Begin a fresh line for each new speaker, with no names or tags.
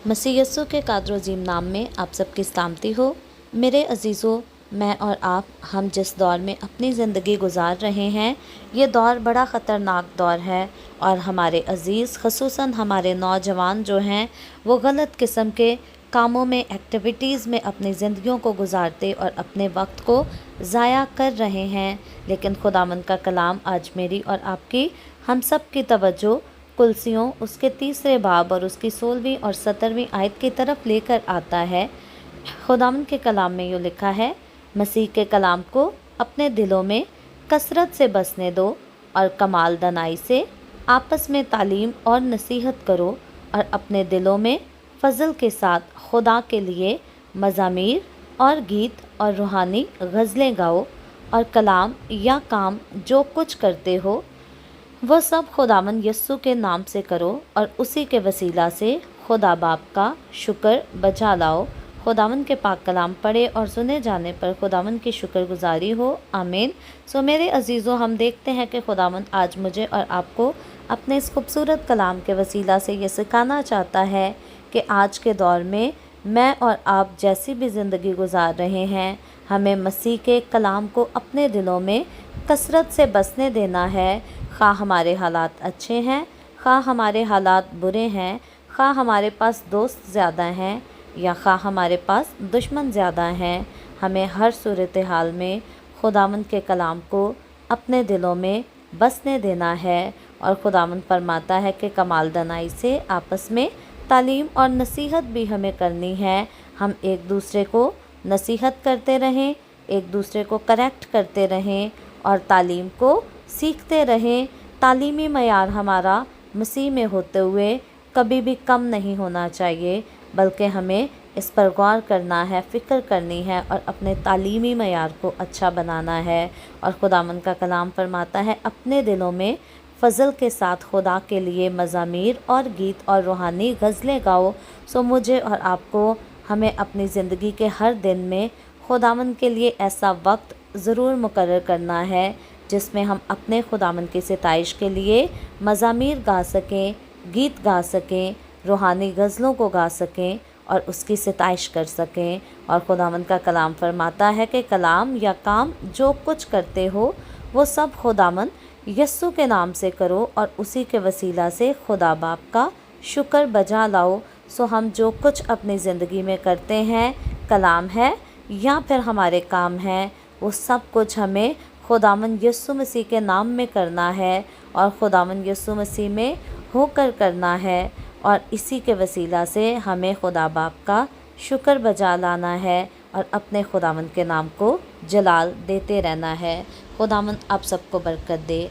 मसीह यस्सु के कादर अज़ीम नाम में आप सबकी सलामती हो। मेरे अज़ीज़ों, मैं और आप हम जिस दौर में अपनी ज़िंदगी गुजार रहे हैं, ये दौर बड़ा ख़तरनाक दौर है और हमारे अज़ीज़ ख़ुसूसन हमारे नौजवान जो हैं वो गलत किस्म के कामों में, एक्टिविटीज़ में अपनी ज़िंदगियों को गुजारते और अपने वक्त को ज़ाया कर रहे हैं। लेकिन खुदावंद का कलाम आज मेरी और आपकी हम सब की तवज्जो कुलसियों उसके 3 बाब और उसकी 16वीं और 17वीं आयत की तरफ लेकर आता है। खुदावंद के कलाम में यूँ लिखा है, मसीह के कलाम को अपने दिलों में कसरत से बसने दो और कमाल दनाई से आपस में तालीम और नसीहत करो और अपने दिलों में फ़ज़ल के साथ खुदा के लिए मज़ामीर और गीत और रूहानी गज़लें गाओ और कलाम या काम जो कुछ करते हो वो सब खुदावंद यस्सु के नाम से करो और उसी के वसीला से खुदा बाप का शुक्र बजा लाओ। खुदावंद के पाक कलाम पढ़े और सुने जाने पर खुदावंद की शुक्रगुजारी हो। आमीन। सो मेरे अजीज़ों, हम देखते हैं कि खुदावंद आज मुझे और आपको अपने इस खूबसूरत कलाम के वसीला से ये सिखाना चाहता है कि आज के दौर में मैं और आप जैसी भी ज़िंदगी गुजार रहे हैं, हमें मसीह के कलाम को अपने दिलों में कसरत से बसने देना है। खा हमारे हालात अच्छे हैं, खा हमारे हालात बुरे हैं, खा हमारे पास दोस्त ज़्यादा हैं या खा हमारे पास दुश्मन ज़्यादा हैं, हमें हर सूरत हाल में खुदावंद के कलाम को अपने दिलों में बसने देना है। और खुदावंद फरमाता है कि कमाल दनाई से आपस में तालीम और नसीहत भी हमें करनी है। हम एक दूसरे को नसीहत करते रहें, एक दूसरे को करेक्ट करते रहें और तालीम को सीखते रहें। तालीमी मयार हमारा मसीह में होते हुए कभी भी कम नहीं होना चाहिए, बल्कि हमें इस पर गौर करना है, फ़िक्र करनी है और अपने तालीमी मयार को अच्छा बनाना है। और खुदावंद का कलाम फरमाता है, अपने दिलों में फ़ज़ल के साथ खुदा के लिए मज़ामीर और गीत और रूहानी गज़लें गाओ। सो मुझे और आपको हमें अपनी ज़िंदगी के हर दिन में खुदावंद के लिए ऐसा वक्त ज़रूर मुकर्रर करना है जिसमें हम अपने खुदावंद की सिताइश के लिए मज़ामीर गा सकें, गीत गा सकें, रूहानी गज़लों को गा सकें और उसकी सिताइश कर सकें। और खुदावंद का कलाम फरमाता है कि कलाम या काम जो कुछ करते हो वो सब खुदावंद यस्सु के नाम से करो और उसी के वसीला से खुदा बाप का शुक्र बजा लाओ। सो हम जो कुछ अपनी ज़िंदगी में करते हैं, कलाम है या फिर हमारे काम हैं, वो सब कुछ हमें खुदावंद यस्सु मसीह के नाम में करना है और खुदावंद यस्सु मसीह में होकर करना है और इसी के वसीला से हमें खुदा बाप का शुक्र बजा लाना है और अपने खुदावंद के नाम को जलाल देते रहना है। खुदावंद आप सबको बरकत दे।